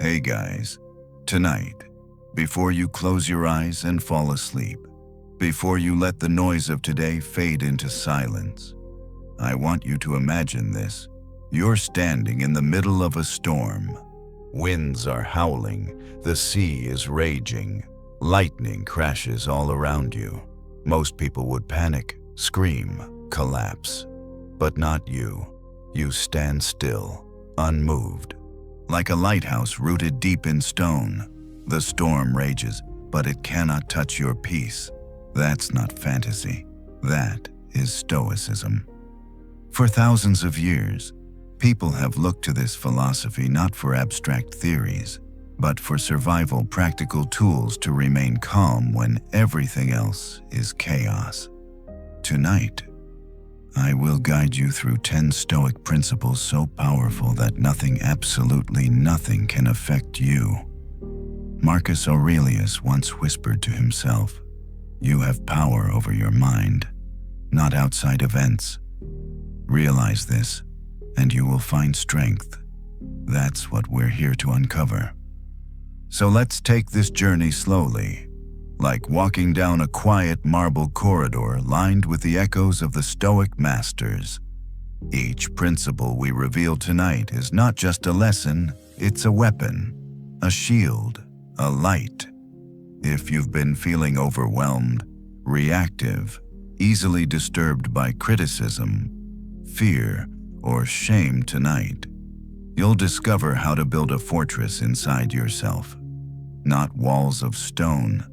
Hey guys, tonight, before you close your eyes and fall asleep, before you let the noise of today fade into silence, I want you to imagine this. You're standing in the middle of a storm. Winds are howling, the sea is raging, lightning crashes all around you. Most people would panic, scream, collapse. But not you. You stand still, unmoved. Like a lighthouse rooted deep in stone, the storm rages, but it cannot touch your peace. That's not fantasy. That is Stoicism. For thousands of years, people have looked to this philosophy not for abstract theories, but for survival practical tools to remain calm when everything else is chaos. Tonight, I will guide you through 10 Stoic principles so powerful that nothing, absolutely nothing, can affect you. Marcus Aurelius once whispered to himself, "You have power over your mind, not outside events. Realize this, and you will find strength." That's what we're here to uncover. So let's take this journey slowly, like walking down a quiet marble corridor lined with the echoes of the Stoic masters. Each principle we reveal tonight is not just a lesson, it's a weapon, a shield, a light. If you've been feeling overwhelmed, reactive, easily disturbed by criticism, fear, or shame tonight, you'll discover how to build a fortress inside yourself. Not walls of stone,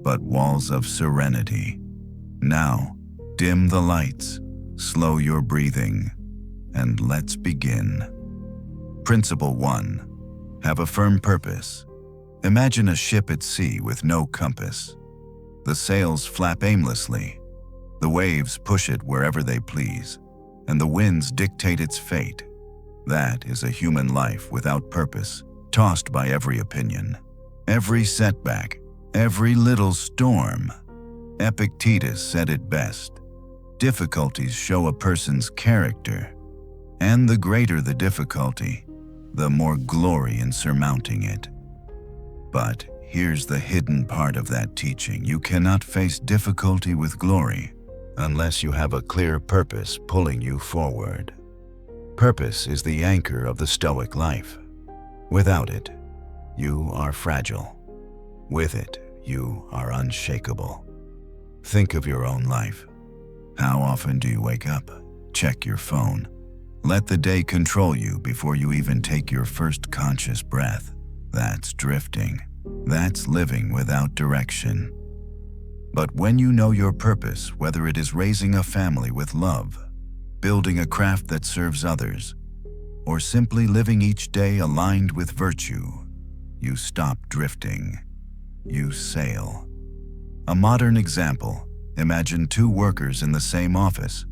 but walls of serenity. Now, dim the lights, slow your breathing, and let's begin. Principle 1. Have a firm purpose. Imagine a ship at sea with no compass. The sails flap aimlessly. The waves push it wherever they please, and the winds dictate its fate. That is a human life without purpose, tossed by every opinion, every setback, every little storm. Epictetus said it best. Difficulties show a person's character, and the greater the difficulty, the more glory in surmounting it. But here's the hidden part of that teaching. You cannot face difficulty with glory unless you have a clear purpose pulling you forward. Purpose is the anchor of the Stoic life. Without it, you are fragile. With it, you are unshakable. Think of your own life. How often do you wake up, check your phone, let the day control you before you even take your first conscious breath? That's drifting. That's living without direction. But when you know your purpose, whether it is raising a family with love, building a craft that serves others, or simply living each day aligned with virtue, you stop drifting. You sail. A modern example: imagine two workers in the same office.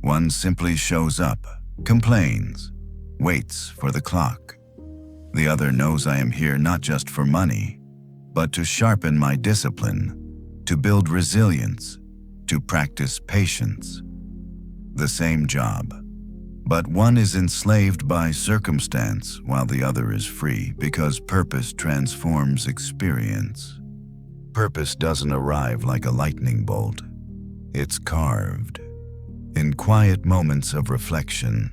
One simply shows up, complains, waits for the clock. The other knows, I am here not just for money, but to sharpen my discipline, to build resilience, to practice patience. The same job, but one is enslaved by circumstance while the other is free because purpose transforms experience. Purpose doesn't arrive like a lightning bolt. It's carved. In quiet moments of reflection,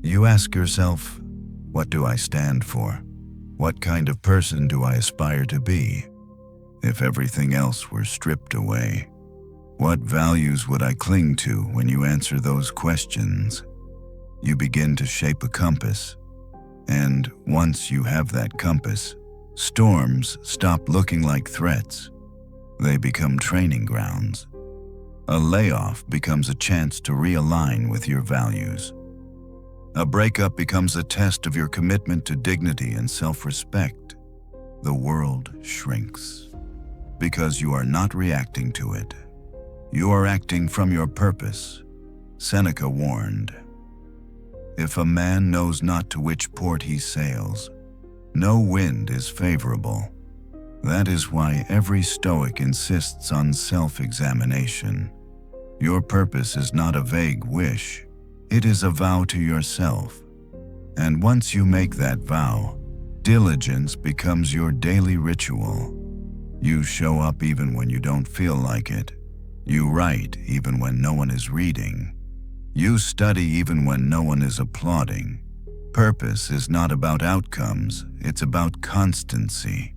you ask yourself, what do I stand for? What kind of person do I aspire to be? If everything else were stripped away, what values would I cling to? When you answer those questions, you begin to shape a compass. And once you have that compass, storms stop looking like threats. They become training grounds. A layoff becomes a chance to realign with your values. A breakup becomes a test of your commitment to dignity and self-respect. The world shrinks because you are not reacting to it. You are acting from your purpose. Seneca warned, "If a man knows not to which port he sails, no wind is favorable." That is why every Stoic insists on self-examination. Your purpose is not a vague wish. It is a vow to yourself. And once you make that vow, Diligence becomes your daily ritual. You show up even when you don't feel like it. You write even when no one is reading. You study even when no one is applauding. Purpose is not about outcomes, it's about constancy.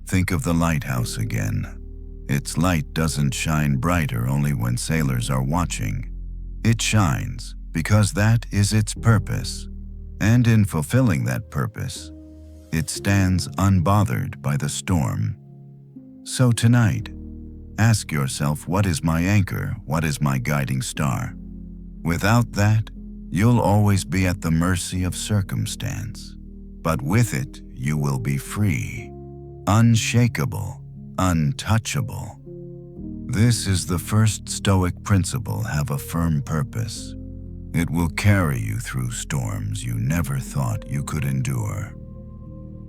Think of the lighthouse again. Its light doesn't shine brighter only when sailors are watching. It shines because that is its purpose. And in fulfilling that purpose, it stands unbothered by the storm. So tonight, ask yourself, what is my anchor? What is my guiding star? Without that, you'll always be at the mercy of circumstance. But with it, you will be free, unshakable, untouchable. This is the first Stoic principle: have a firm purpose. It will carry you through storms you never thought you could endure.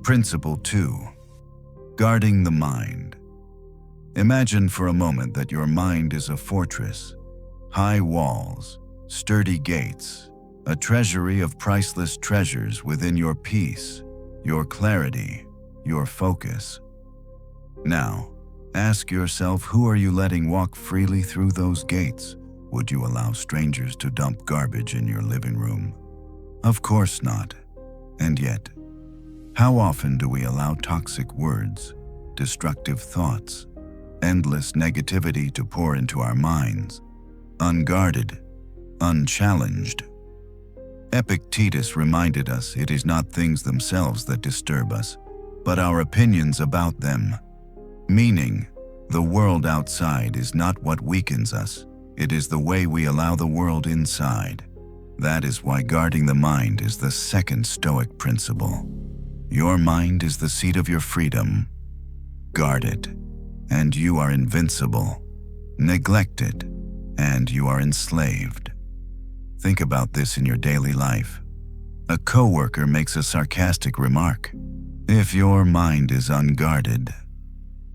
Principle 2. Guarding the mind. Imagine for a moment that your mind is a fortress. High walls, sturdy gates, a treasury of priceless treasures within your peace, your clarity, your focus. Now, ask yourself, who are you letting walk freely through those gates? Would you allow strangers to dump garbage in your living room? Of course not. And yet, how often do we allow toxic words, destructive thoughts, endless negativity to pour into our minds, unguarded, unchallenged? Epictetus reminded us it is not things themselves that disturb us, but our opinions about them. Meaning, the world outside is not what weakens us, it is the way we allow the world inside. That is why guarding the mind is the second Stoic principle. Your mind is the seat of your freedom. Guard it, and you are invincible. Neglect it, and you are enslaved. Think about this in your daily life. A coworker makes a sarcastic remark. If your mind is unguarded,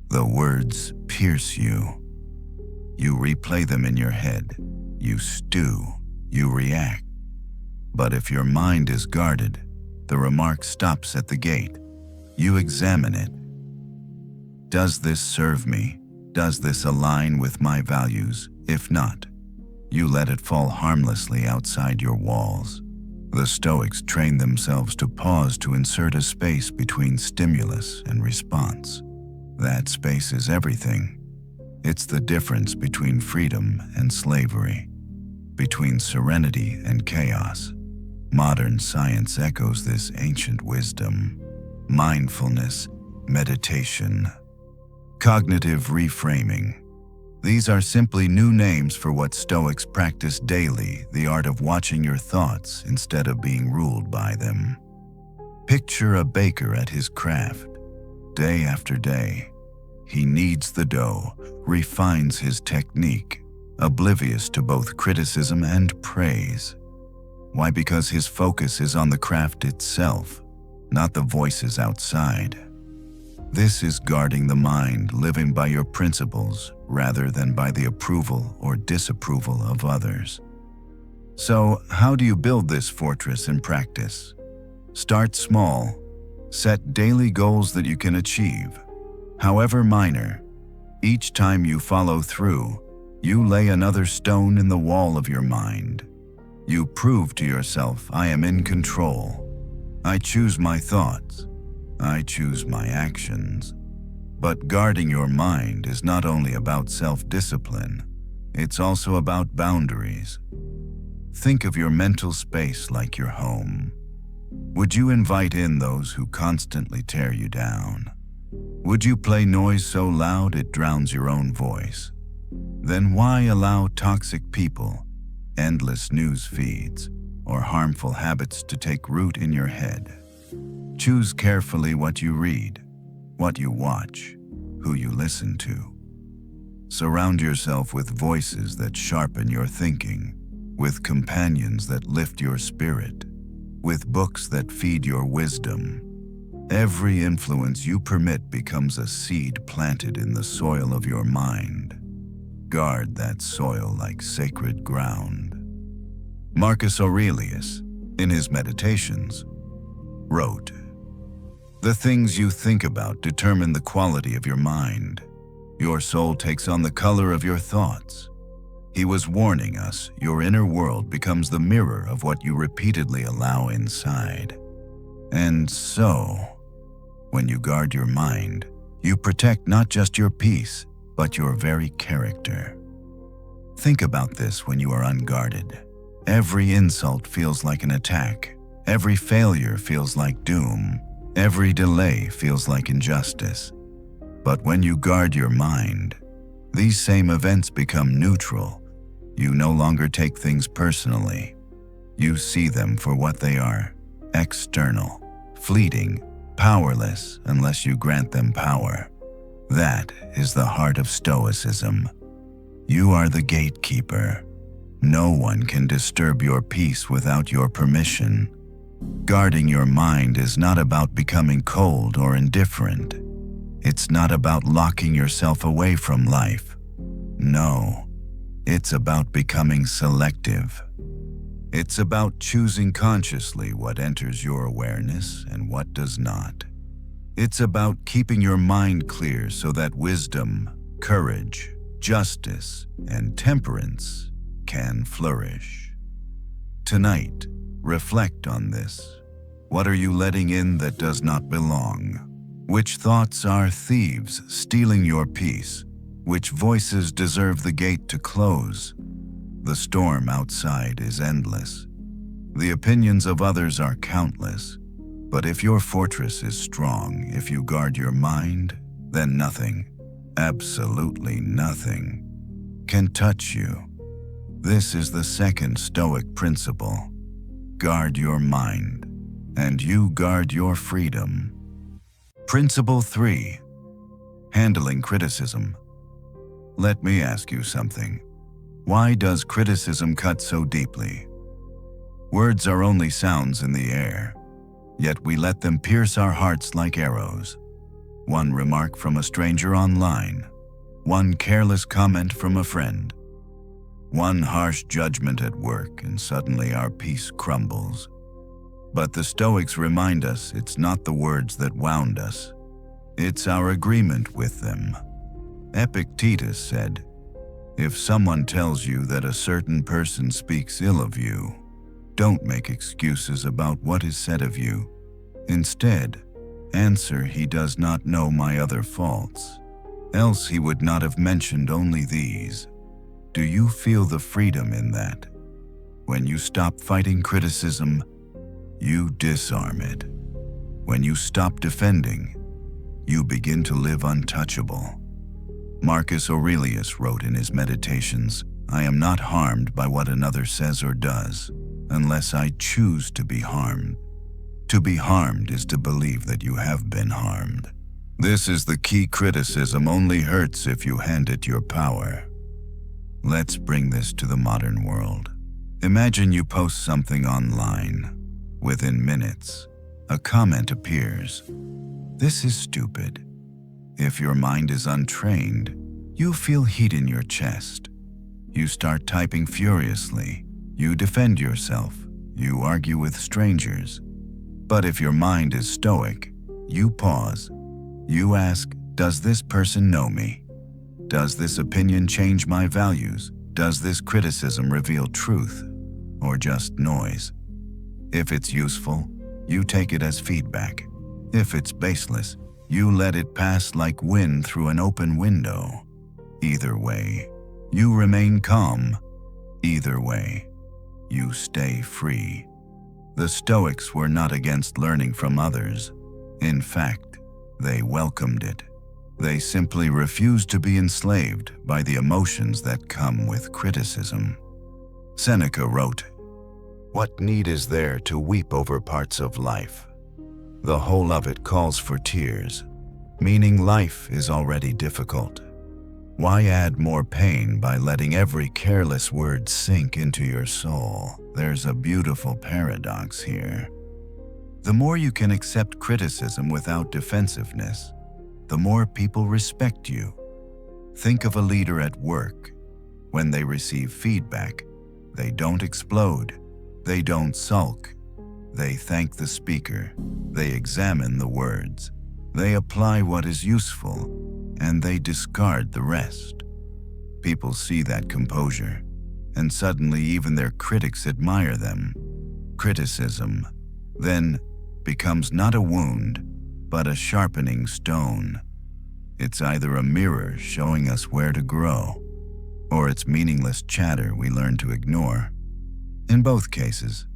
the words pierce you. You replay them in your head. You stew. You react. But if your mind is guarded, the remark stops at the gate. You examine it. Does this serve me? Does this align with my values? If not, you let it fall harmlessly outside your walls. The Stoics trained themselves to pause to insert a space between stimulus and response. That space is everything. It's the difference between freedom and slavery, between serenity and chaos. Modern science echoes this ancient wisdom. Mindfulness, meditation, cognitive reframing. These are simply new names for what Stoics practice daily, the art of watching your thoughts instead of being ruled by them. Picture a baker at his craft. Day after day, he kneads the dough, refines his technique, oblivious to both criticism and praise. Why? Because his focus is on the craft itself, not the voices outside. This is guarding the mind, living by your principles rather than by the approval or disapproval of others. So, how do you build this fortress in practice? Start small. Set daily goals that you can achieve. However minor, each time you follow through, you lay another stone in the wall of your mind. You prove to yourself, I am in control. I choose my thoughts. I choose my actions. But guarding your mind is not only about self-discipline, it's also about boundaries. Think of your mental space like your home. Would you invite in those who constantly tear you down? Would you play noise so loud it drowns your own voice? Then why allow toxic people, endless news feeds, or harmful habits to take root in your head? Choose carefully what you read, what you watch, who you listen to. Surround yourself with voices that sharpen your thinking, with companions that lift your spirit, with books that feed your wisdom. Every influence you permit becomes a seed planted in the soil of your mind. Guard that soil like sacred ground. Marcus Aurelius, in his Meditations, wrote, The things you think about determine the quality of your mind. Your soul takes on the color of your thoughts. He was warning us, your inner world becomes the mirror of what you repeatedly allow inside. And so, when you guard your mind, you protect not just your peace, but your very character. Think about this when you are unguarded. Every insult feels like an attack. Every failure feels like doom. Every delay feels like injustice. But when you guard your mind, these same events become neutral. You no longer take things personally. You see them for what they are: external, fleeting, powerless unless you grant them power. That is the heart of Stoicism. You are the gatekeeper. No one can disturb your peace without your permission. Guarding your mind is not about becoming cold or indifferent. It's not about locking yourself away from life. No, it's about becoming selective. It's about choosing consciously what enters your awareness and what does not. It's about keeping your mind clear so that wisdom, courage, justice, and temperance can flourish. Tonight, reflect on this. What are you letting in that does not belong? Which thoughts are thieves stealing your peace? Which voices deserve the gate to close? The storm outside is endless. The opinions of others are countless. But if your fortress is strong, if you guard your mind, then nothing, absolutely nothing, can touch you. This is the second Stoic principle. Guard your mind, and you guard your freedom. Principle 3. Handling criticism. Let me ask you something. Why does criticism cut so deeply? Words are only sounds in the air, yet we let them pierce our hearts like arrows. One remark from a stranger online, one careless comment from a friend, one harsh judgment at work, and suddenly our peace crumbles. But the Stoics remind us it's not the words that wound us. It's our agreement with them. Epictetus said, "If someone tells you that a certain person speaks ill of you, don't make excuses about what is said of you. Instead, answer, he does not know my other faults. Else he would not have mentioned only these." Do you feel the freedom in that? When you stop fighting criticism, you disarm it. When you stop defending, you begin to live untouchable. Marcus Aurelius wrote in his Meditations, "I am not harmed by what another says or does, unless I choose to be harmed. To be harmed is to believe that you have been harmed." This is the key. Criticism only hurts if you hand it your power. Let's bring this to the modern world. Imagine you post something online. Within minutes, a comment appears. "This is stupid." If your mind is untrained, you feel heat in your chest. You start typing furiously. You defend yourself. You argue with strangers. But if your mind is stoic, you pause. You ask, does this person know me? Does this opinion change my values? Does this criticism reveal truth or just noise? If it's useful, you take it as feedback. If it's baseless, you let it pass like wind through an open window. Either way, you remain calm. Either way, you stay free. The Stoics were not against learning from others. In fact, they welcomed it. They simply refused to be enslaved by the emotions that come with criticism. Seneca wrote, "What need is there to weep over parts of life? The whole of it calls for tears," meaning life is already difficult. Why add more pain by letting every careless word sink into your soul? There's a beautiful paradox here. The more you can accept criticism without defensiveness, the more people respect you. Think of a leader at work. When they receive feedback, they don't explode. They don't sulk. They thank the speaker. They examine the words. They apply what is useful, and they discard the rest. People see that composure, and suddenly even their critics admire them. Criticism, then, becomes not a wound, but a sharpening stone. It's either a mirror showing us where to grow, or it's meaningless chatter we learn to ignore. In both cases,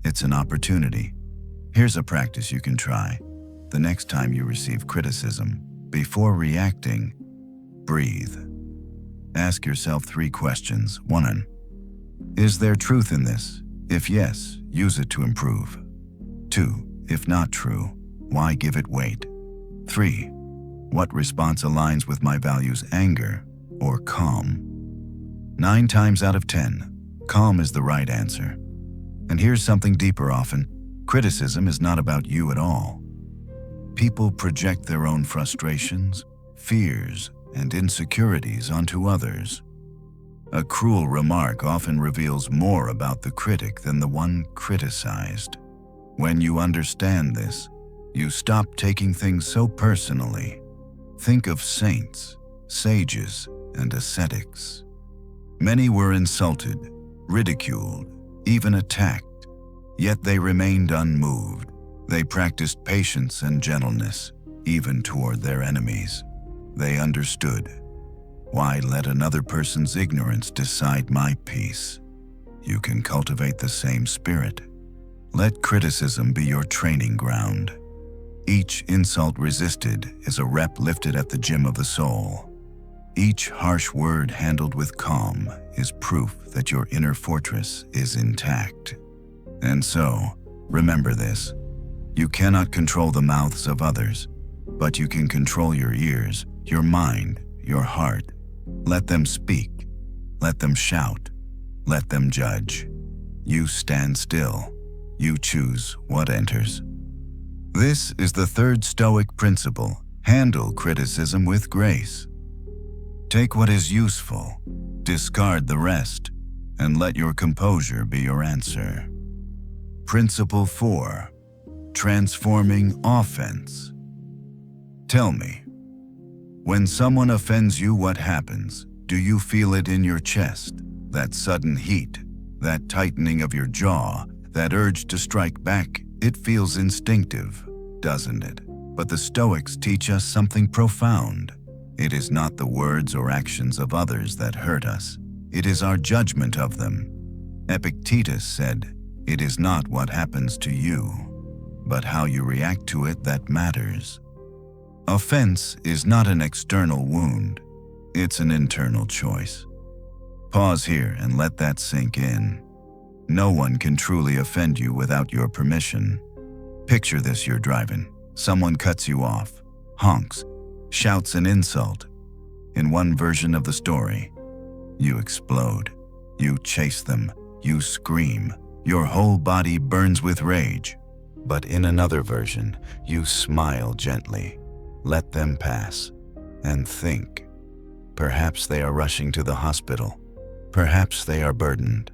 it's an opportunity. Here's a practice you can try. The next time you receive criticism, before reacting, breathe. Ask yourself 3 questions. 1. Is there truth in this? If yes, use it to improve. 2. If not true, why give it weight? 3. What response aligns with my values, anger or calm? 9 times out of 10, calm is the right answer. And here's something deeper often. Criticism is not about you at all. People project their own frustrations, fears, and insecurities onto others. A cruel remark often reveals more about the critic than the one criticized. When you understand this, you stop taking things so personally. Think of saints, sages, and ascetics. Many were insulted, ridiculed, even attacked, yet they remained unmoved. They practiced patience and gentleness, even toward their enemies. They understood. Why let another person's ignorance decide my peace? You can cultivate the same spirit. Let criticism be your training ground. Each insult resisted is a rep lifted at the gym of the soul. Each harsh word handled with calm is proof that your inner fortress is intact. And so, remember this. You cannot control the mouths of others, but you can control your ears, your mind, your heart. Let them speak. Let them shout. Let them judge. You stand still. You choose what enters. This is the 3rd Stoic principle. Handle criticism with grace. Take what is useful, discard the rest, and let your composure be your answer. Principle 4. Transforming offense. Tell me, when someone offends you, what happens? Do you feel it in your chest? That sudden heat, that tightening of your jaw, that urge to strike back? It feels instinctive, doesn't it? But the Stoics teach us something profound. It is not the words or actions of others that hurt us. It is our judgment of them. Epictetus said, "It is not what happens to you, but how you react to it that matters." Offense is not an external wound. It's an internal choice. Pause here and let that sink in. No one can truly offend you without your permission. Picture this: you're driving. Someone cuts you off, honks, shouts an insult. In one version of the story, you explode. You chase them. You scream. Your whole body burns with rage. But in another version, you smile gently, let them pass, and think. Perhaps they are rushing to the hospital. Perhaps they are burdened.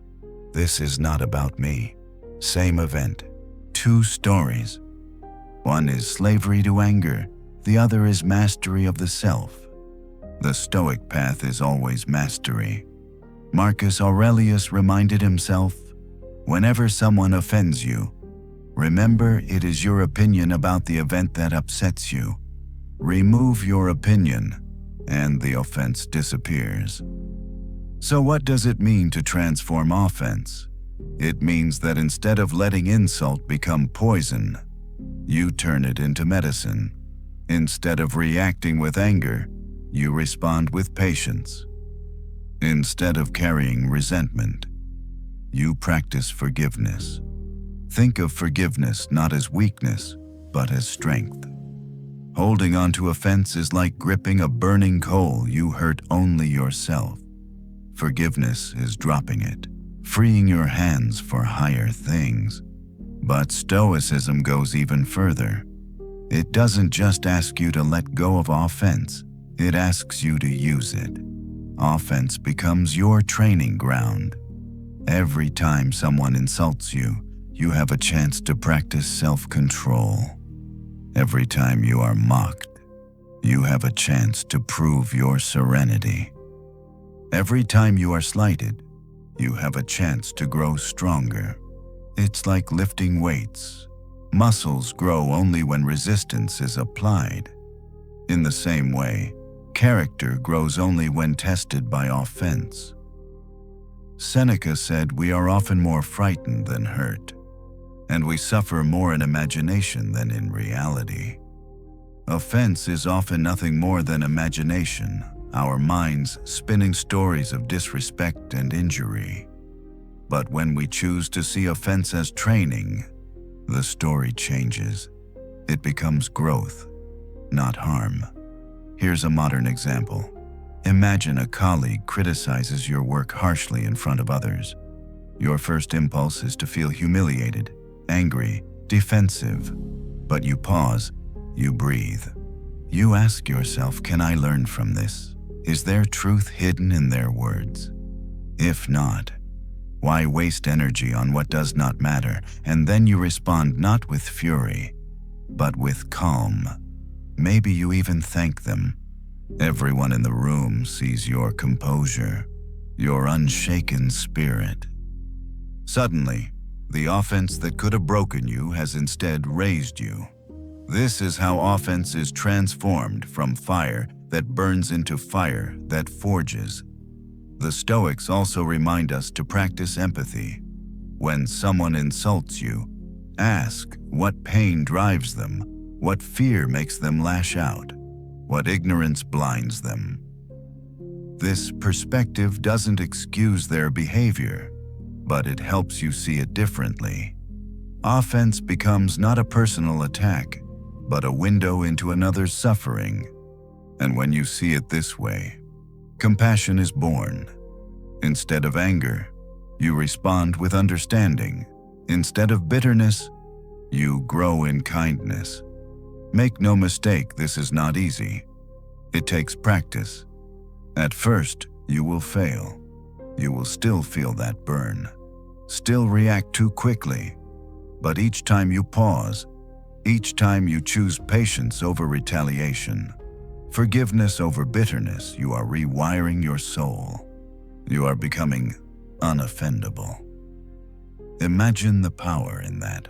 This is not about me. Same event, 2 stories. One is slavery to anger. The other is mastery of the self. The Stoic path is always mastery. Marcus Aurelius reminded himself, whenever someone offends you, remember it is your opinion about the event that upsets you. Remove your opinion, and the offense disappears. So what does it mean to transform offense? It means that instead of letting insult become poison, you turn it into medicine. Instead of reacting with anger, you respond with patience. Instead of carrying resentment, you practice forgiveness. Think of forgiveness not as weakness, but as strength. Holding on to offense is like gripping a burning coal. You hurt only yourself. Forgiveness is dropping it, freeing your hands for higher things. But Stoicism goes even further. It doesn't just ask you to let go of offense, it asks you to use it. Offense becomes your training ground. Every time someone insults you, you have a chance to practice self-control. Every time you are mocked, you have a chance to prove your serenity. Every time you are slighted, you have a chance to grow stronger. It's like lifting weights. Muscles grow only when resistance is applied. In the same way, character grows only when tested by offense. Seneca said we are often more frightened than hurt, and we suffer more in imagination than in reality. Offense is often nothing more than imagination, our minds spinning stories of disrespect and injury. But when we choose to see offense as training, the story changes. It becomes growth, not harm. Here's a modern example. Imagine a colleague criticizes your work harshly in front of others. Your first impulse is to feel humiliated, angry, defensive. But you pause, you breathe. You ask yourself, can I learn from this? Is there truth hidden in their words? If not, why waste energy on what does not matter? And then you respond not with fury, but with calm. Maybe you even thank them. Everyone in the room sees your composure, your unshaken spirit. Suddenly, the offense that could have broken you has instead raised you. This is how offense is transformed from fire that burns into fire that forges. The Stoics also remind us to practice empathy. When someone insults you, ask what pain drives them, what fear makes them lash out, what ignorance blinds them. This perspective doesn't excuse their behavior, but it helps you see it differently. Offense becomes not a personal attack, but a window into another's suffering. And when you see it this way, compassion is born. Instead of anger, you respond with understanding. Instead of bitterness, you grow in kindness. Make no mistake, this is not easy. It takes practice. At first, you will fail. You will still feel that burn, still react too quickly. But each time you pause, each time you choose patience over retaliation, forgiveness over bitterness, you are rewiring your soul. You are becoming unoffendable. Imagine the power in that.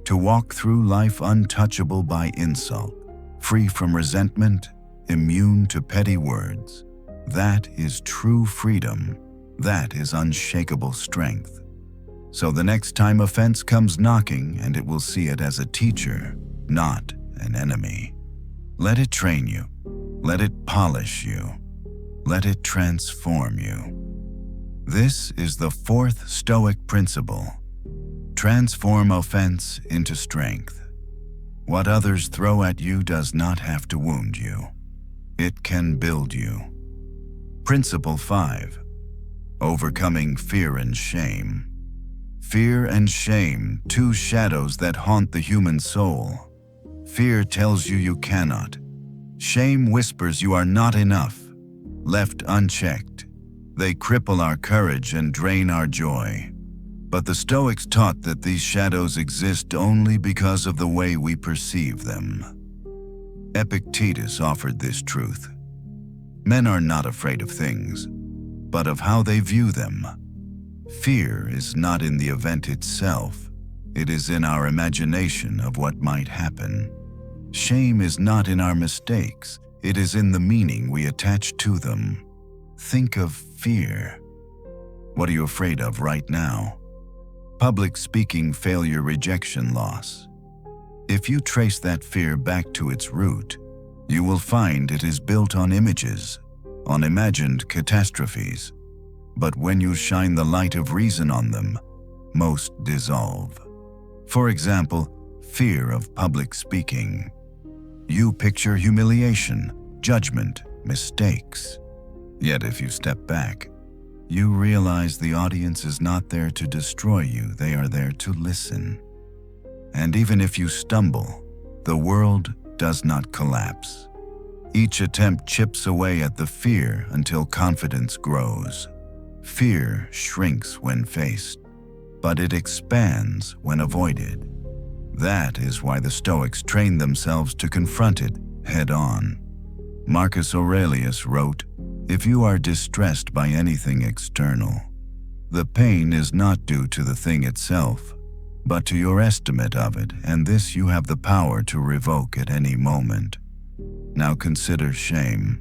To walk through life untouchable by insult, free from resentment, immune to petty words. That is true freedom. That is unshakable strength. So the next time offense comes knocking, and it will see it as a teacher, not an enemy. Let it train you. Let it polish you. Let it transform you. This is the fourth Stoic principle. Transform offense into strength. What others throw at you does not have to wound you. It can build you. Principle 5. Overcoming fear and shame. Fear and shame, two shadows that haunt the human soul. Fear tells you you cannot. Shame whispers you are not enough. Left unchecked, they cripple our courage and drain our joy. But the Stoics taught that these shadows exist only because of the way we perceive them. Epictetus offered this truth. Men are not afraid of things, but of how they view them. Fear is not in the event itself, it is in our imagination of what might happen. Shame is not in our mistakes, it is in the meaning we attach to them. Think of fear. What are you afraid of right now? Public speaking, failure, rejection, loss. If you trace that fear back to its root, you will find it is built on images, on imagined catastrophes. But when you shine the light of reason on them, most dissolve. For example, fear of public speaking. You picture humiliation, judgment, mistakes. Yet if you step back, you realize the audience is not there to destroy you, they are there to listen. And even if you stumble, the world does not collapse. Each attempt chips away at the fear until confidence grows. Fear shrinks when faced. but it expands when avoided. That is why the Stoics trained themselves to confront it head-on. Marcus Aurelius wrote, "If you are distressed by anything external, the pain is not due to the thing itself, but to your estimate of it, and this you have the power to revoke at any moment." Now consider shame.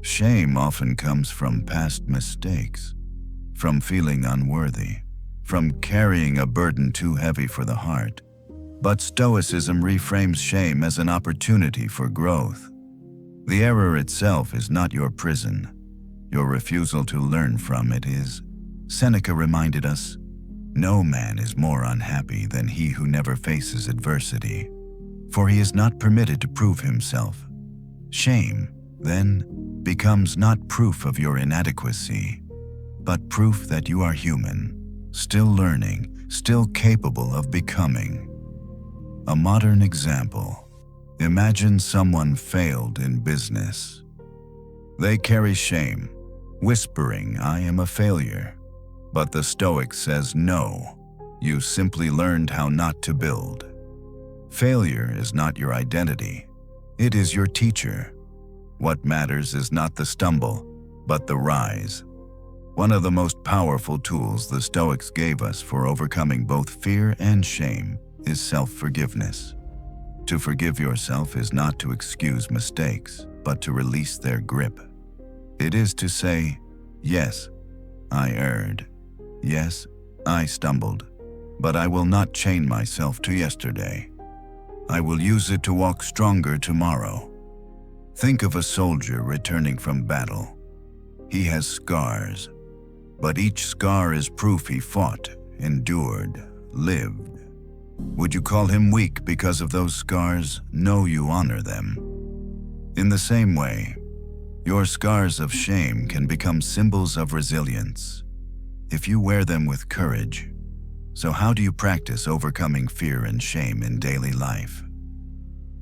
Shame often comes from past mistakes, from feeling unworthy, from carrying a burden too heavy for the heart. But Stoicism reframes shame as an opportunity for growth. The error itself is not your prison. Your refusal to learn from it is. Seneca reminded us, "No man is more unhappy than he who never faces adversity, for he is not permitted to prove himself." Shame, then, becomes not proof of your inadequacy, but proof that you are human, still learning, still capable of becoming. A modern example. Imagine someone failed in business. They carry shame, whispering, "I am a failure." But the Stoic says, "No, you simply learned how not to build." Failure is not your identity. It is your teacher. What matters is not the stumble, but the rise. One of the most powerful tools the Stoics gave us for overcoming both fear and shame is self-forgiveness. To forgive yourself is not to excuse mistakes, but to release their grip. It is to say, "Yes, I erred. Yes, I stumbled, but I will not chain myself to yesterday. I will use it to walk stronger tomorrow." Think of a soldier returning from battle. He has scars, but each scar is proof he fought, endured, lived. Would you call him weak because of those scars? No, you honor them. In the same way, your scars of shame can become symbols of resilience if you wear them with courage. So how do you practice overcoming fear and shame in daily life?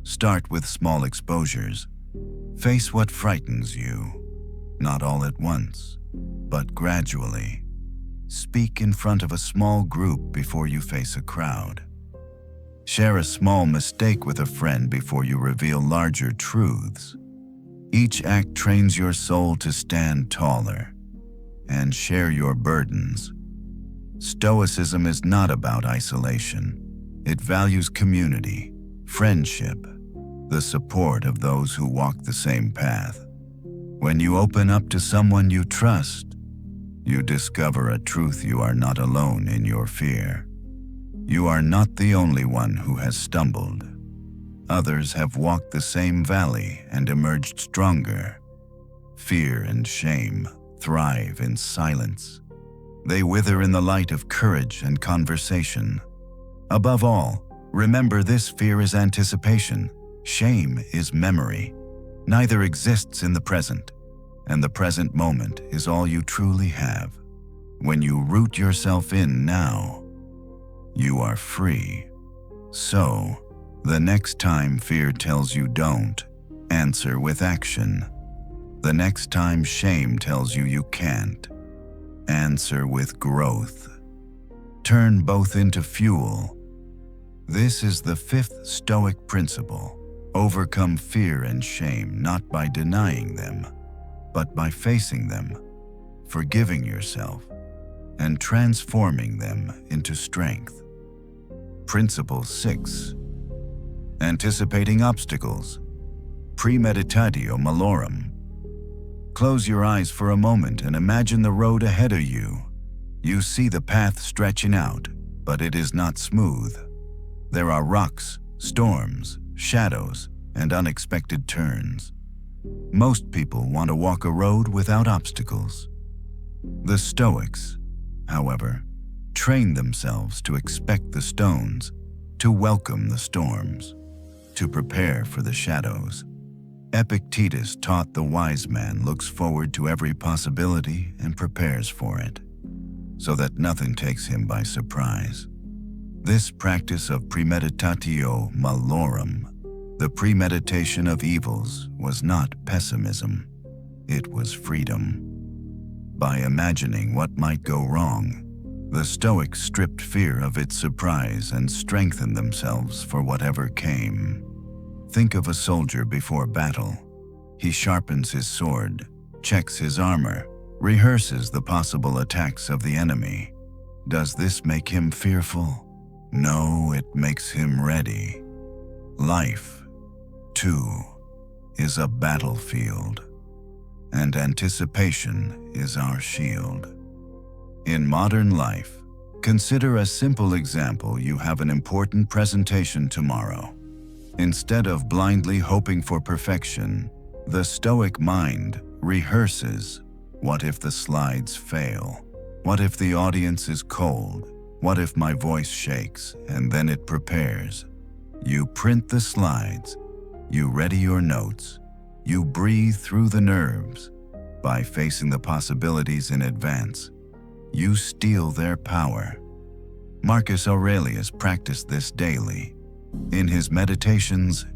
Start with small exposures. Face what frightens you, not all at once, but gradually. Speak in front of a small group before you face a crowd. Share a small mistake with a friend before you reveal larger truths. Each act trains your soul to stand taller and share your burdens. Stoicism is not about isolation. It values community, friendship, the support of those who walk the same path. When you open up to someone you trust, you discover a truth: you are not alone in your fear. You are not the only one who has stumbled. Others have walked the same valley and emerged stronger. Fear and shame thrive in silence. They wither in the light of courage and conversation. Above all, remember this: fear is anticipation. Shame is memory. Neither exists in the present, and the present moment is all you truly have. When you root yourself in now, you are free. So, the next time fear tells you don't, answer with action. The next time shame tells you you can't, answer with growth. Turn both into fuel. This is the fifth Stoic principle. Overcome fear and shame not by denying them, but by facing them, forgiving yourself, and transforming them into strength. Principle 6. Anticipating obstacles. Premeditatio malorum. Close your eyes for a moment and imagine the road ahead of you. You see the path stretching out, but it is not smooth. There are rocks, storms, shadows, and unexpected turns. Most people want to walk a road without obstacles. The Stoics, however, train themselves to expect the stones, to welcome the storms, to prepare for the shadows. Epictetus taught the wise man looks forward to every possibility and prepares for it, so that nothing takes him by surprise. This practice of premeditatio malorum, the premeditation of evils, was not pessimism. It was freedom. By imagining what might go wrong, The Stoics stripped fear of its surprise and strengthened themselves for whatever came. Think of a soldier before battle. He sharpens his sword, checks his armor, rehearses the possible attacks of the enemy. Does this make him fearful? No, it makes him ready. Life, too, is a battlefield, and anticipation is our shield. In modern life, consider a simple example. You have an important presentation tomorrow. Instead of blindly hoping for perfection, the Stoic mind rehearses. What if the slides fail? What if the audience is cold? What if my voice shakes? And then it prepares. You print the slides. You ready your notes. You breathe through the nerves. By facing the possibilities in advance, you steal their power. Marcus Aurelius practiced this daily. In his meditations,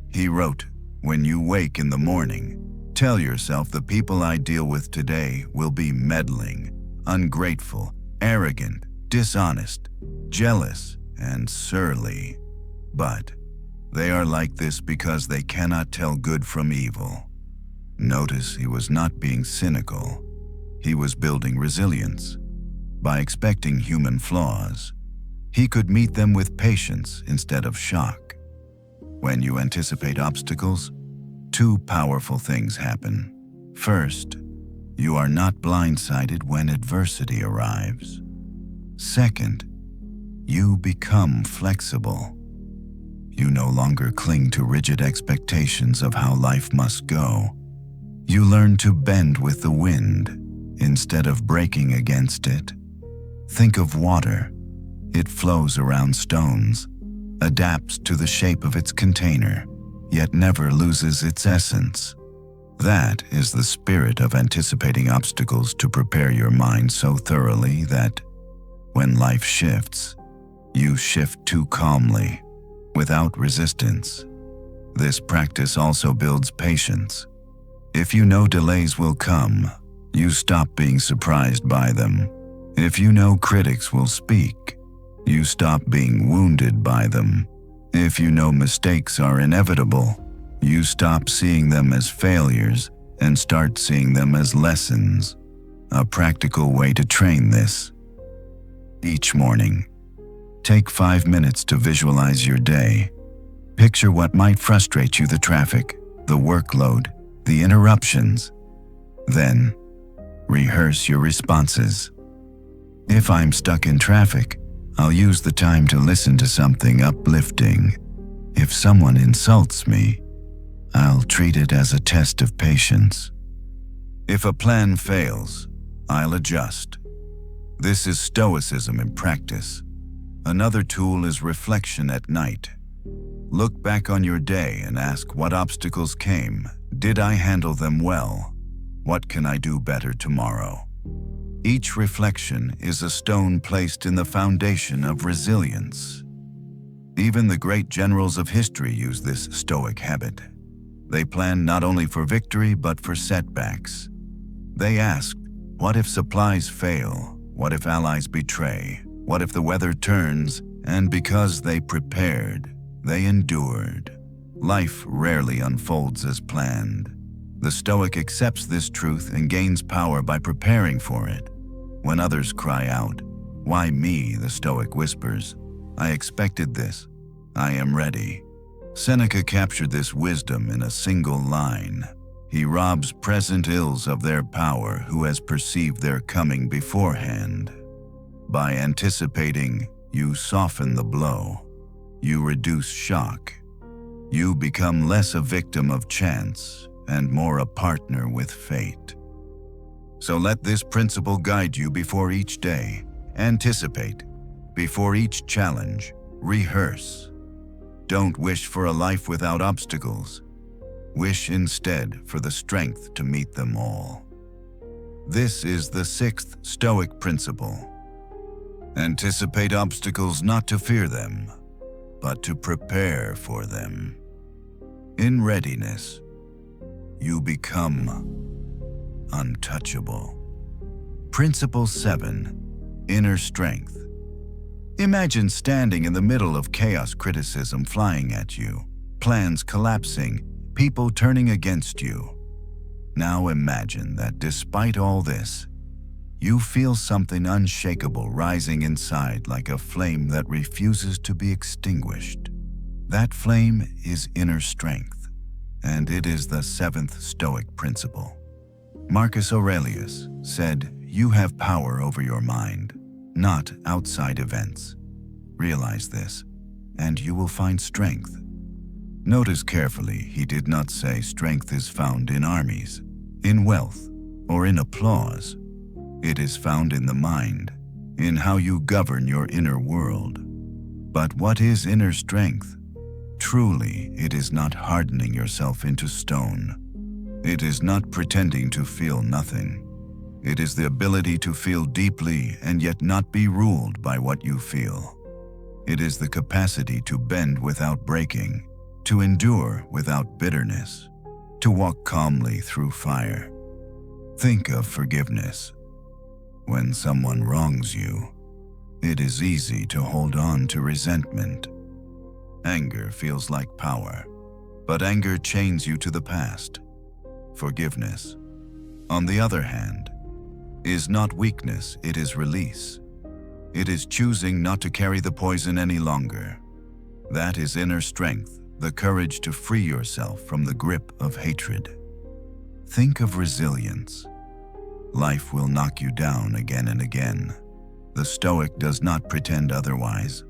he wrote, "When you wake in the morning, tell yourself the people I deal with today will be meddling, ungrateful, arrogant, dishonest, jealous, and surly. But they are like this because they cannot tell good from evil." Notice he was not being cynical. He was building resilience. By expecting human flaws, he could meet them with patience instead of shock. When you anticipate obstacles, two powerful things happen. First, you are not blindsided when adversity arrives. Second, you become flexible. You no longer cling to rigid expectations of how life must go. You learn to bend with the wind instead of breaking against it. Think of water. It flows around stones, adapts to the shape of its container, yet never loses its essence. That is the spirit of anticipating obstacles, to prepare your mind so thoroughly that when life shifts, you shift too calmly, without resistance. This practice also builds patience. If you know delays will come, you stop being surprised by them. If you know critics will speak, you stop being wounded by them. If you know mistakes are inevitable, you stop seeing them as failures and start seeing them as lessons. A practical way to train this. Each morning, take 5 minutes to visualize your day. Picture what might frustrate you: the traffic, the workload, the interruptions. Then, rehearse your responses. If I'm stuck in traffic, I'll use the time to listen to something uplifting. If someone insults me, I'll treat it as a test of patience. If a plan fails, I'll adjust. This is Stoicism in practice. Another tool is reflection at night. Look back on your day and ask, what obstacles came? Did I handle them well? What can I do better tomorrow? Each reflection is a stone placed in the foundation of resilience. Even the great generals of history use this Stoic habit. They planned not only for victory but for setbacks. They asked, what if supplies fail? What if allies betray? What if the weather turns? And because they prepared, they endured. Life rarely unfolds as planned. The Stoic accepts this truth and gains power by preparing for it. When others cry out, "Why me?" the Stoic whispers, "I expected this. I am ready." Seneca captured this wisdom in a single line. He robs present ills of their power who has perceived their coming beforehand. By anticipating, you soften the blow. You reduce shock. You become less a victim of chance and more a partner with fate. So let this principle guide you before each day. Anticipate. Before each challenge, rehearse. Don't wish for a life without obstacles. Wish instead for the strength to meet them all. This is the 6th Stoic principle. Anticipate obstacles not to fear them, but to prepare for them. In readiness, you become untouchable. Principle 7. Inner strength. Imagine standing in the middle of chaos, criticism flying at you, plans collapsing, people turning against you. Now imagine that despite all this, you feel something unshakable rising inside like a flame that refuses to be extinguished. That flame is inner strength, and it is the seventh Stoic principle. Marcus Aurelius said, "You have power over your mind, not outside events. Realize this, and you will find strength." Notice carefully, he did not say strength is found in armies, in wealth, or in applause. It is found in the mind, in how you govern your inner world. But what is inner strength? Truly, it is not hardening yourself into stone. It is not pretending to feel nothing. It is the ability to feel deeply and yet not be ruled by what you feel. It is the capacity to bend without breaking, to endure without bitterness, to walk calmly through fire. Think of forgiveness. When someone wrongs you, it is easy to hold on to resentment. Anger feels like power, but anger chains you to the past. Forgiveness, on the other hand, is not weakness, it is release. It is choosing not to carry the poison any longer. That is inner strength, the courage to free yourself from the grip of hatred. Think of resilience. Life will knock you down again and again. The Stoic does not pretend otherwise,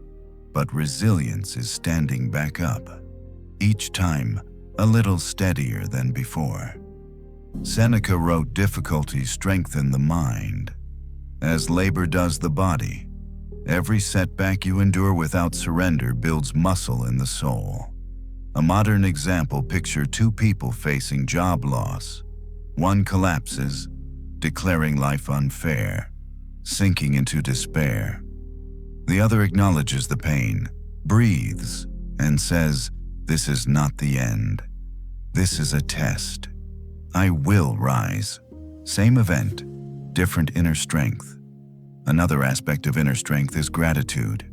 but resilience is standing back up, each time a little steadier than before. Seneca wrote, "Difficulties strengthen the mind, as labor does the body. Every setback you endure without surrender builds muscle in the soul." A modern example: picture two people facing job loss. One collapses, declaring life unfair, sinking into despair. The other acknowledges the pain, breathes, and says, "This is not the end. This is a test. I will rise." Same event, different inner strength. Another aspect of inner strength is gratitude.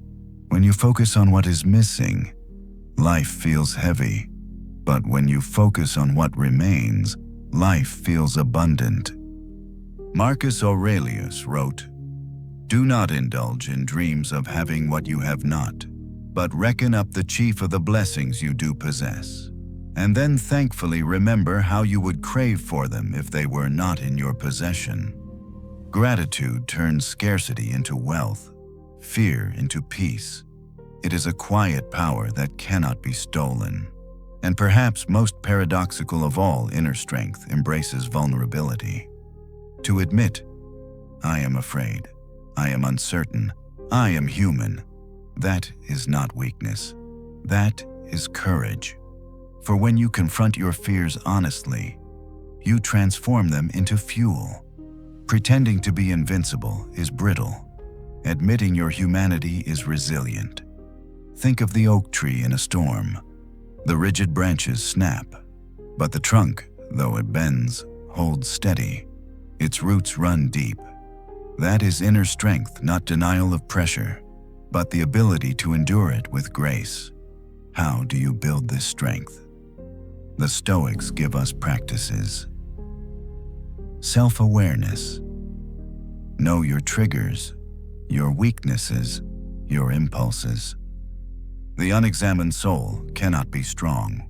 When you focus on what is missing, life feels heavy. But when you focus on what remains, life feels abundant. Marcus Aurelius wrote, "Do not indulge in dreams of having what you have not, but reckon up the chief of the blessings you do possess, and then thankfully remember how you would crave for them if they were not in your possession." Gratitude turns scarcity into wealth, fear into peace. It is a quiet power that cannot be stolen. And perhaps most paradoxical of all, inner strength embraces vulnerability. To admit, "I am afraid, I am uncertain, I am human," that is not weakness. That is courage. For when you confront your fears honestly, you transform them into fuel. Pretending to be invincible is brittle. Admitting your humanity is resilient. Think of the oak tree in a storm. The rigid branches snap, but the trunk, though it bends, holds steady. Its roots run deep. That is inner strength, not denial of pressure, but the ability to endure it with grace. How do you build this strength? The Stoics give us practices. Self-awareness. Know your triggers, your weaknesses, your impulses. The unexamined soul cannot be strong.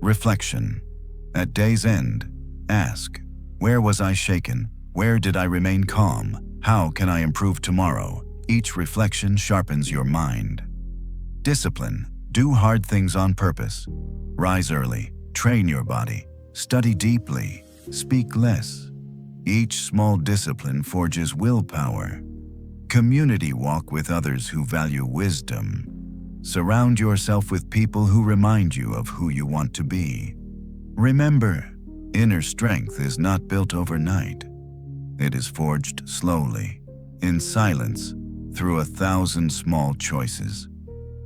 Reflection. At day's end, ask, where was I shaken? Where did I remain calm? How can I improve tomorrow? Each reflection sharpens your mind. Discipline. Do hard things on purpose. Rise early. Train your body. Study deeply. Speak less. Each small discipline forges willpower. Community. Walk with others who value wisdom. Surround yourself with people who remind you of who you want to be. Remember, inner strength is not built overnight. It is forged slowly, in silence, through 1,000 small choices.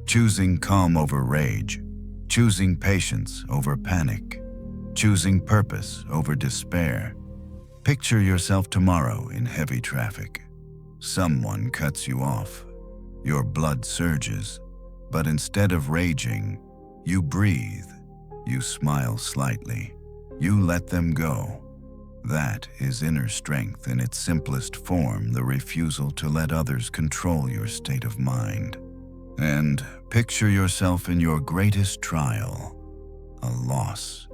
Choosing calm over rage, choosing patience over panic, choosing purpose over despair. Picture yourself tomorrow in heavy traffic. Someone cuts you off. Your blood surges, but instead of raging, you breathe. You smile slightly. You let them go. That is inner strength in its simplest form, the refusal to let others control your state of mind. And picture yourself in your greatest trial, a loss,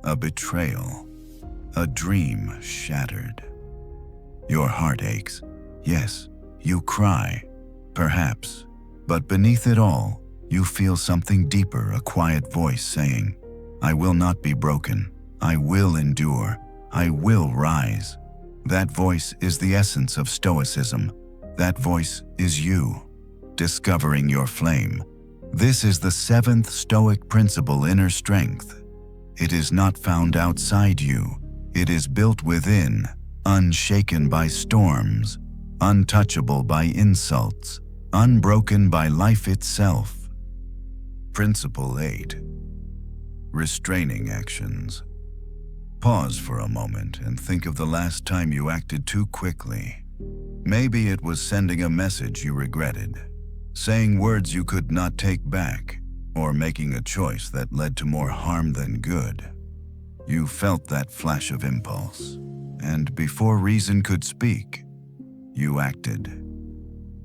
a betrayal, a dream shattered. Your heart aches. Yes, you cry, perhaps, but beneath it all, you feel something deeper, a quiet voice saying, "I will not be broken. I will endure. I will rise." That voice is the essence of Stoicism. That voice is you, discovering your flame. This is the seventh Stoic principle, inner strength. It is not found outside you. It is built within, unshaken by storms, untouchable by insults, unbroken by life itself. Principle 8. Restraining actions. Pause for a moment and think of the last time you acted too quickly. Maybe it was sending a message you regretted, saying words you could not take back, or making a choice that led to more harm than good. You felt that flash of impulse, and before reason could speak, you acted.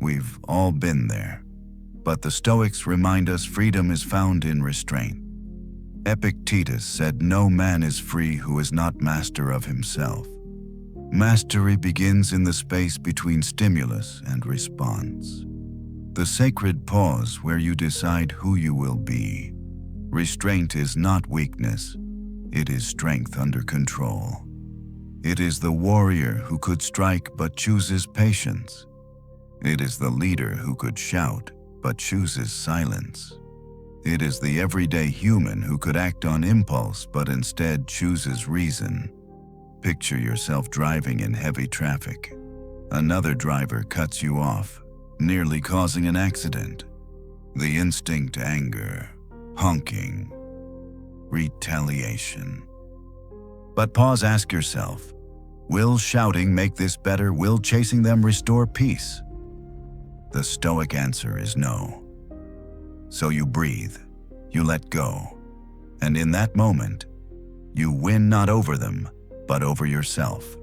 We've all been there, but the Stoics remind us freedom is found in restraint. Epictetus said, "No man is free who is not master of himself." Mastery begins in the space between stimulus and response. The sacred pause where you decide who you will be. Restraint is not weakness, it is strength under control. It is the warrior who could strike but chooses patience. It is the leader who could shout but chooses silence. It is the everyday human who could act on impulse but instead chooses reason. Picture yourself driving in heavy traffic. Another driver cuts you off, nearly causing an accident. The instinct, anger, honking, retaliation. But pause, ask yourself, will shouting make this better? Will chasing them restore peace? The Stoic answer is no. So you breathe, you let go, and in that moment, you win not over them, but over yourself.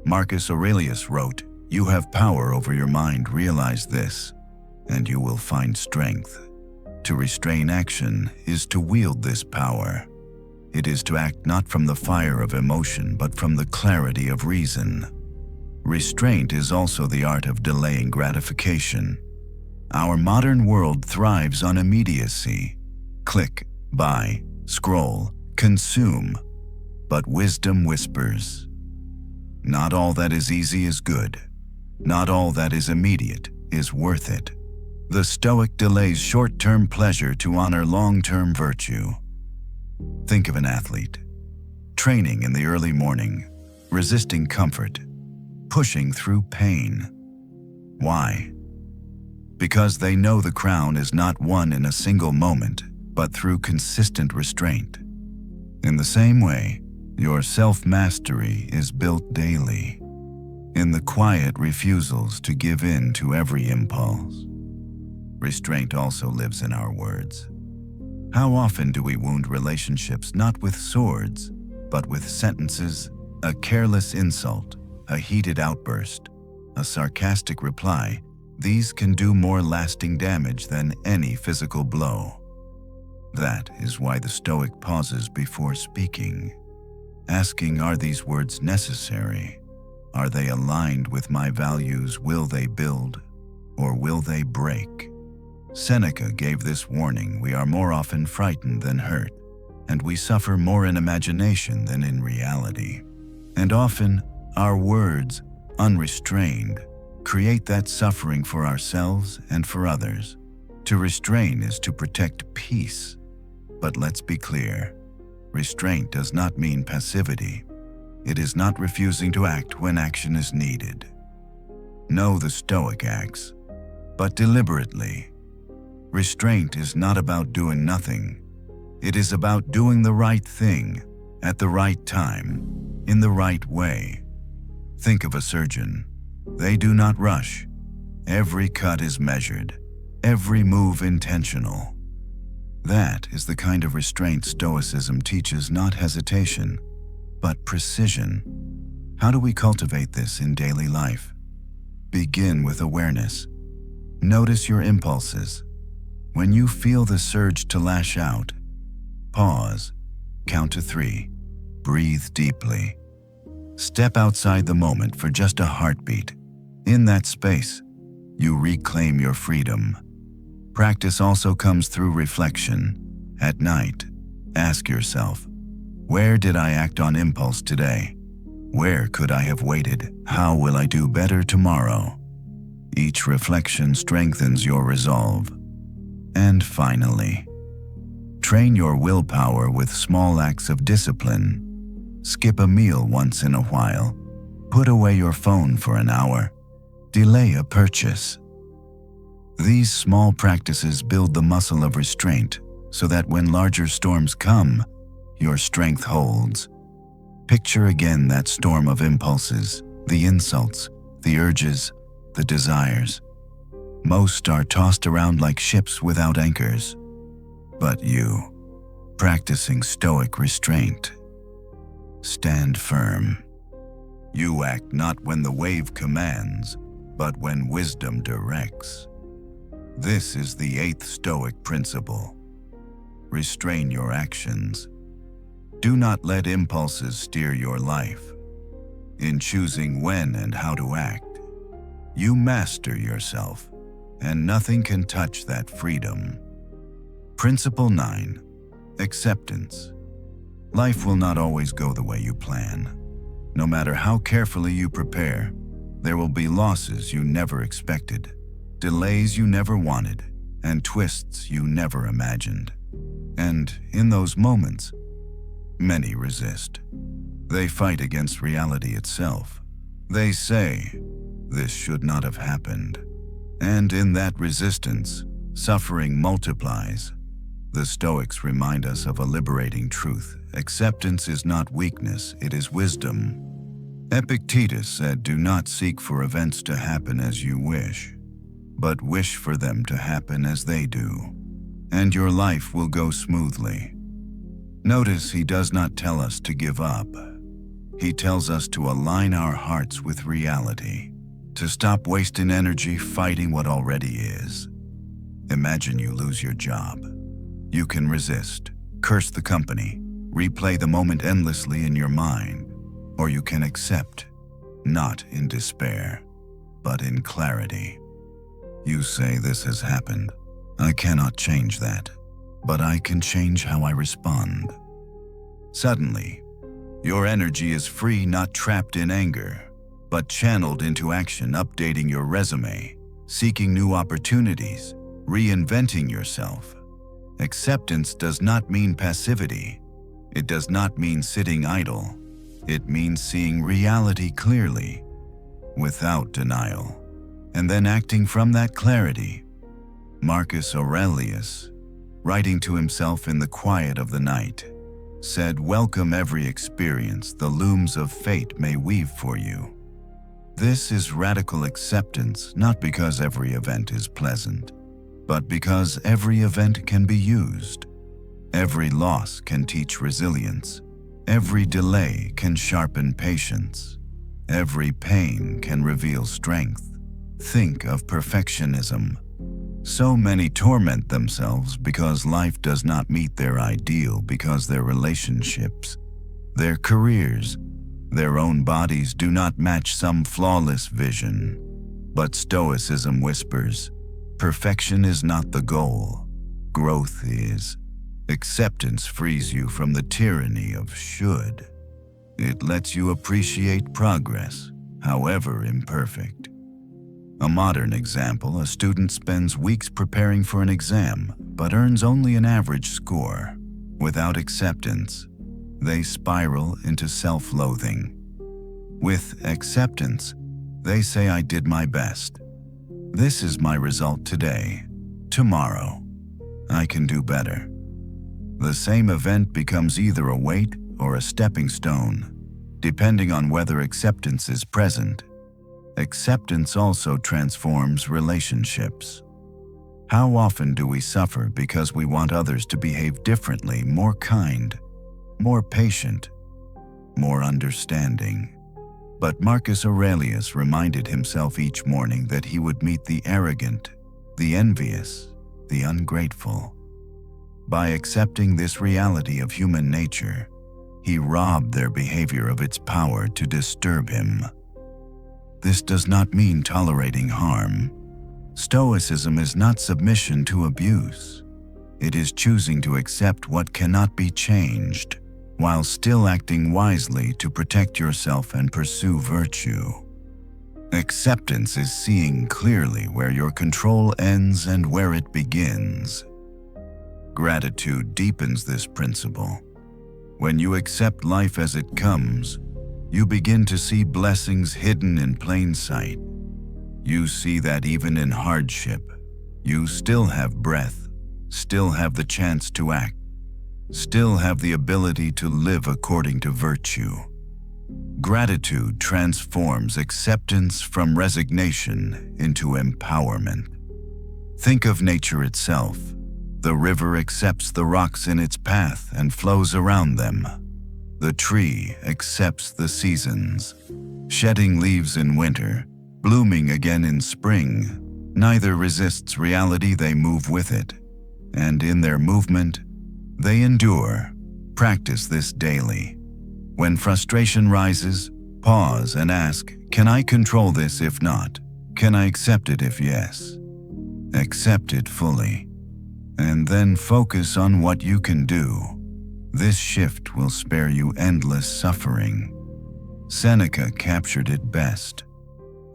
Marcus Aurelius wrote, "You have power over your mind, realize this, and you will find strength." To restrain action is to wield this power. It is to act not from the fire of emotion, but from the clarity of reason. Restraint is also the art of delaying gratification. Our modern world thrives on immediacy. Click, buy, scroll, consume. But wisdom whispers, not all that is easy is good. Not all that is immediate is worth it. The Stoic delays short-term pleasure to honor long-term virtue. Think of an athlete, training in the early morning, resisting comfort, pushing through pain. Why? Because they know the crown is not won in a single moment, but through consistent restraint. In the same way, your self-mastery is built daily, in the quiet refusals to give in to every impulse. Restraint also lives in our words. How often do we wound relationships not with swords, but with sentences, a careless insult, a heated outburst, a sarcastic reply? These can do more lasting damage than any physical blow. That is why the Stoic pauses before speaking, asking, are these words necessary? Are they aligned with my values? Will they build, or will they break? Seneca gave this warning: we are more often frightened than hurt, and we suffer more in imagination than in reality. And often, our words, unrestrained, create that suffering for ourselves and for others. To restrain is to protect peace. But let's be clear, restraint does not mean passivity. It is not refusing to act when action is needed. No, the Stoic acts, but deliberately. Restraint is not about doing nothing. It is about doing the right thing, at the right time, in the right way. Think of a surgeon. They do not rush. Every cut is measured, every move intentional. That is the kind of restraint Stoicism teaches, not hesitation, but precision. How do we cultivate this in daily life? Begin with awareness. Notice your impulses. When you feel the surge to lash out, pause, count to 3, breathe deeply. Step outside the moment for just a heartbeat. In that space, you reclaim your freedom. Practice also comes through reflection. At night, ask yourself, where did I act on impulse today? Where could I have waited? How will I do better tomorrow? Each reflection strengthens your resolve. And finally, train your willpower with small acts of discipline. Skip a meal once in a while. Put away your phone for an hour. Delay a purchase. These small practices build the muscle of restraint so that when larger storms come, your strength holds. Picture again that storm of impulses, the insults, the urges, the desires. Most are tossed around like ships without anchors. But you, practicing Stoic restraint, stand firm. You act not when the wave commands, but when wisdom directs. This is the 8th Stoic principle. Restrain your actions. Do not let impulses steer your life. In choosing when and how to act, you master yourself, and nothing can touch that freedom. Principle 9. Acceptance. Life will not always go the way you plan. No matter how carefully you prepare, there will be losses you never expected, delays you never wanted, and twists you never imagined. And in those moments, many resist. They fight against reality itself. They say, this should not have happened. And in that resistance, suffering multiplies. The Stoics remind us of a liberating truth. Acceptance is not weakness, it is wisdom. Epictetus said, do not seek for events to happen as you wish, but wish for them to happen as they do, and your life will go smoothly. Notice he does not tell us to give up. He tells us to align our hearts with reality, to stop wasting energy fighting what already is. Imagine you lose your job. You can resist, curse the company, replay the moment endlessly in your mind, or you can accept, not in despair, but in clarity. You say, this has happened. I cannot change that, but I can change how I respond. Suddenly, your energy is free, not trapped in anger, but channeled into action, updating your resume, seeking new opportunities, reinventing yourself. Acceptance does not mean passivity. It does not mean sitting idle. It means seeing reality clearly, without denial, and then acting from that clarity. Marcus Aurelius, writing to himself in the quiet of the night, said, welcome every experience the looms of fate may weave for you. This is radical acceptance, not because every event is pleasant, but because every event can be used. Every loss can teach resilience. Every delay can sharpen patience. Every pain can reveal strength. Think of perfectionism. So many torment themselves because life does not meet their ideal, because their relationships, their careers, their own bodies do not match some flawless vision. But Stoicism whispers, perfection is not the goal. Growth is. Acceptance frees you from the tyranny of should. It lets you appreciate progress, however imperfect. A modern example, a student spends weeks preparing for an exam, but earns only an average score. Without acceptance, they spiral into self-loathing. With acceptance, they say, I did my best. This is my result today. Tomorrow, I can do better. The same event becomes either a weight or a stepping stone, depending on whether acceptance is present. Acceptance also transforms relationships. How often do we suffer because we want others to behave differently, more kind, more patient, more understanding? But Marcus Aurelius reminded himself each morning that he would meet the arrogant, the envious, the ungrateful. By accepting this reality of human nature, he robbed their behavior of its power to disturb him. This does not mean tolerating harm. Stoicism is not submission to abuse. It is choosing to accept what cannot be changed, while still acting wisely to protect yourself and pursue virtue. Acceptance is seeing clearly where your control ends and where it begins. Gratitude deepens this principle. When you accept life as it comes, you begin to see blessings hidden in plain sight. You see that even in hardship, you still have breath, still have the chance to act, still have the ability to live according to virtue. Gratitude transforms acceptance from resignation into empowerment. Think of nature itself. The river accepts the rocks in its path and flows around them. The tree accepts the seasons, shedding leaves in winter, blooming again in spring. Neither resists reality, they move with it. And in their movement, they endure. Practice this daily. When frustration rises, pause and ask, can I control this? If not, can I accept it? If yes, accept it fully. And then focus on what you can do. This shift will spare you endless suffering. Seneca captured it best.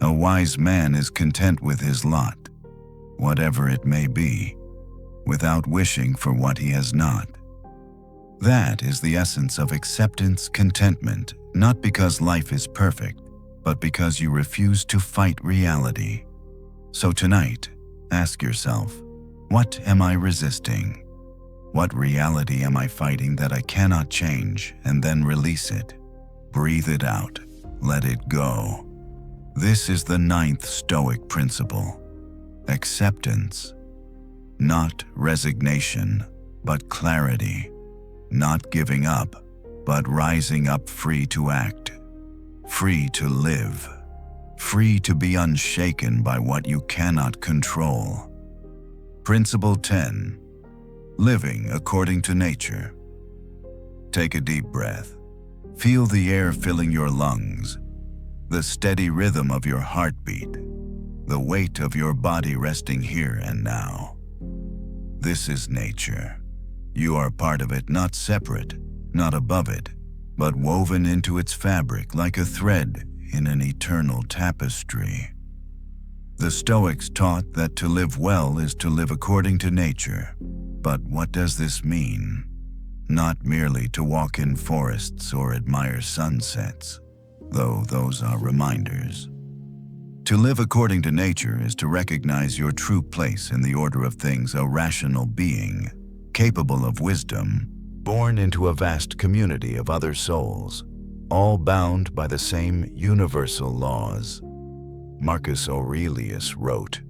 A wise man is content with his lot, whatever it may be, without wishing for what he has not. That is the essence of acceptance, contentment, not because life is perfect, but because you refuse to fight reality. So tonight, ask yourself, what am I resisting? What reality am I fighting that I cannot change? And then release it. Breathe it out. Let it go. This is the 9th Stoic principle. Acceptance. Not resignation, but clarity. Not giving up, but rising up, free to act. Free to live. Free to be unshaken by what you cannot control. Principle 10. Living according to nature. Take a deep breath. Feel the air filling your lungs, the steady rhythm of your heartbeat, the weight of your body resting here and now. This is nature. You are part of it, not separate, not above it, but woven into its fabric like a thread in an eternal tapestry. The Stoics taught that to live well is to live according to nature. But what does this mean? Not merely to walk in forests or admire sunsets, though those are reminders. To live according to nature is to recognize your true place in the order of things, a rational being, capable of wisdom, born into a vast community of other souls, all bound by the same universal laws. Marcus Aurelius wrote,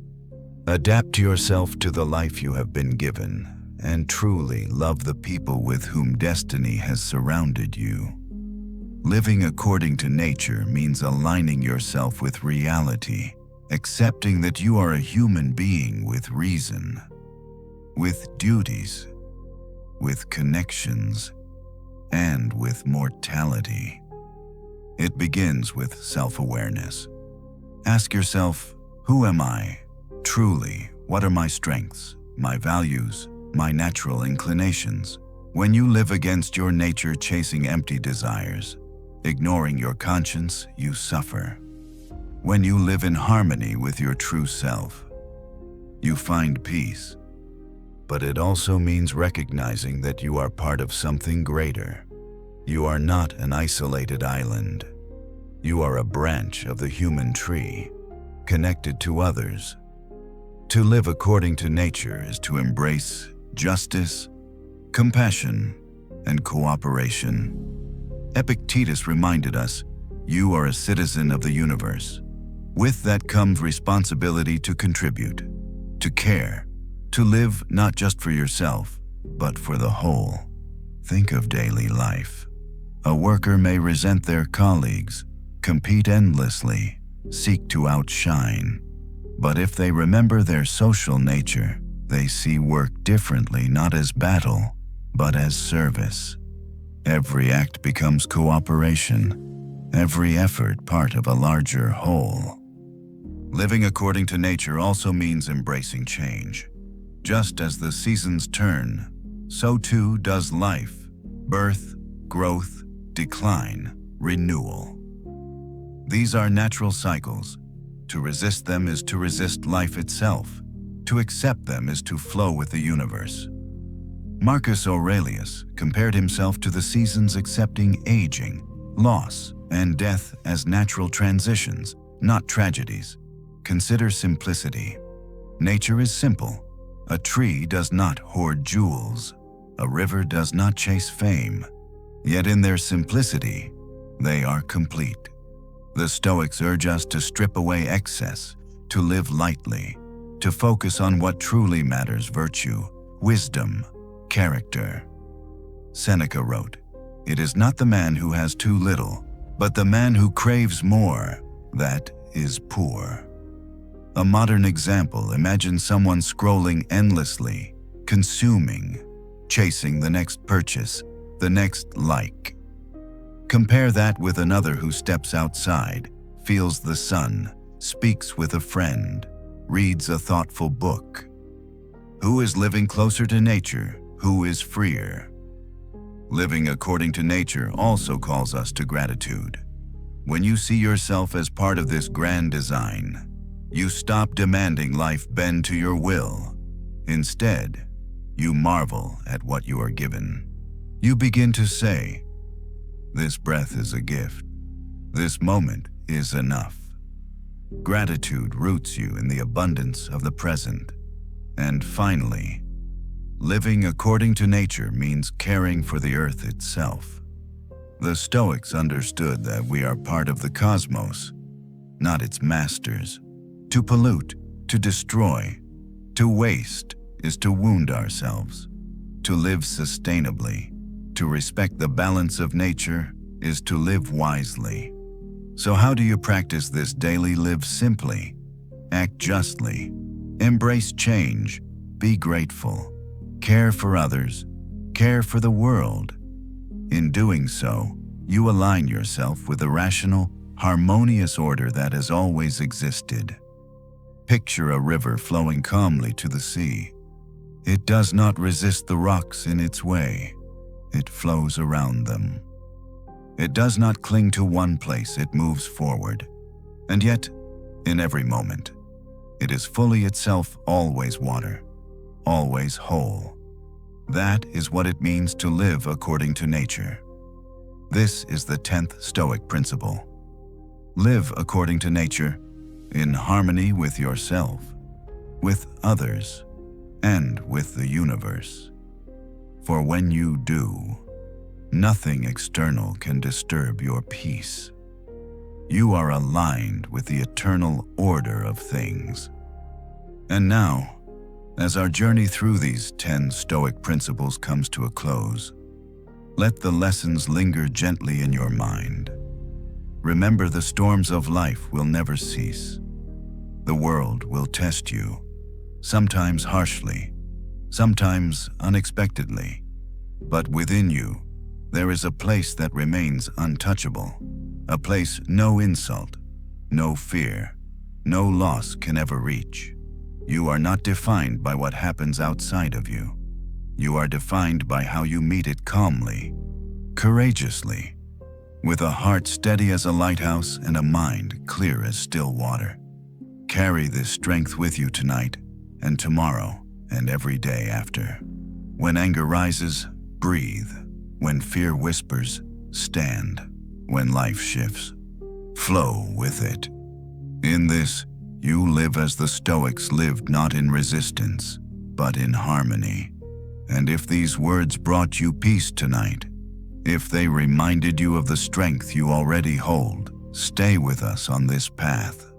"Adapt yourself to the life you have been given, and truly love the people with whom destiny has surrounded you." Living according to nature means aligning yourself with reality, accepting that you are a human being with reason, with duties, with connections, and with mortality. It begins with self-awareness. Ask yourself, who am I? Truly, what are my strengths, my values, my natural inclinations? When you live against your nature, chasing empty desires, ignoring your conscience, you suffer. When you live in harmony with your true self, you find peace. But it also means recognizing that you are part of something greater. You are not an isolated island. You are a branch of the human tree, connected to others. To live according to nature is to embrace justice, compassion, and cooperation. Epictetus reminded us, you are a citizen of the universe. With that comes responsibility to contribute, to care, to live not just for yourself, but for the whole. Think of daily life. A worker may resent their colleagues, compete endlessly, seek to outshine. But if they remember their social nature, they see work differently, not as battle, but as service. Every act becomes cooperation, every effort part of a larger whole. Living according to nature also means embracing change. Just as the seasons turn, so too does life: birth, growth, decline, renewal. These are natural cycles. To resist them is to resist life itself. To accept them is to flow with the universe. Marcus Aurelius compared himself to the seasons, accepting aging, loss, and death as natural transitions, not tragedies. Consider simplicity. Nature is simple. A tree does not hoard jewels. A river does not chase fame. Yet in their simplicity, they are complete. The Stoics urge us to strip away excess, to live lightly, to focus on what truly matters: virtue, wisdom, character. Seneca wrote, "It is not the man who has too little, but the man who craves more that is poor." A modern example: imagine someone scrolling endlessly, consuming, chasing the next purchase, the next like. Compare that with another who steps outside, feels the sun, speaks with a friend, reads a thoughtful book. Who is living closer to nature? Who is freer? Living according to nature also calls us to gratitude. When you see yourself as part of this grand design, you stop demanding life bend to your will. Instead, you marvel at what you are given. You begin to say, "This breath is a gift. This moment is enough." Gratitude roots you in the abundance of the present. And finally, living according to nature means caring for the earth itself. The Stoics understood that we are part of the cosmos, not its masters. To pollute, to destroy, to waste is to wound ourselves. To live sustainably, to respect the balance of nature, is to live wisely. So how do you practice this daily? Live simply, act justly, embrace change, be grateful, care for others, care for the world. In doing so, you align yourself with the rational, harmonious order that has always existed. Picture a river flowing calmly to the sea. It does not resist the rocks in its way. It flows around them. It does not cling to one place, it moves forward. And yet, in every moment, it is fully itself, always water, always whole. That is what it means to live according to nature. This is the 10th Stoic principle. Live according to nature, in harmony with yourself, with others, and with the universe. For when you do, nothing external can disturb your peace. You are aligned with the eternal order of things. And now, as our journey through these 10 Stoic principles comes to a close, let the lessons linger gently in your mind. Remember, the storms of life will never cease. The world will test you, sometimes harshly, sometimes unexpectedly. But within you, there is a place that remains untouchable, a place no insult, no fear, no loss can ever reach. You are not defined by what happens outside of you. You are defined by how you meet it calmly, courageously, with a heart steady as a lighthouse and a mind clear as still water. Carry this strength with you tonight and tomorrow and every day after. When anger rises, breathe. When fear whispers, stand. When life shifts, flow with it. In this, you live as the Stoics lived, not in resistance, but in harmony. And if these words brought you peace tonight, if they reminded you of the strength you already hold, stay with us on this path.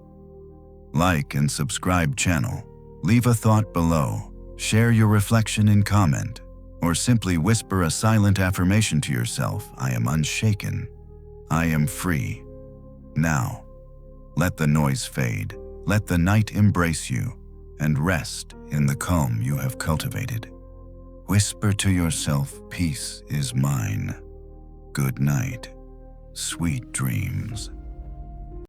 Like and subscribe channel. Leave a thought below. Share your reflection in comment, or simply whisper a silent affirmation to yourself. I am unshaken. I am free. Now, let the noise fade. Let the night embrace you, and rest in the calm you have cultivated. Whisper to yourself, peace is mine. Good night. Sweet dreams.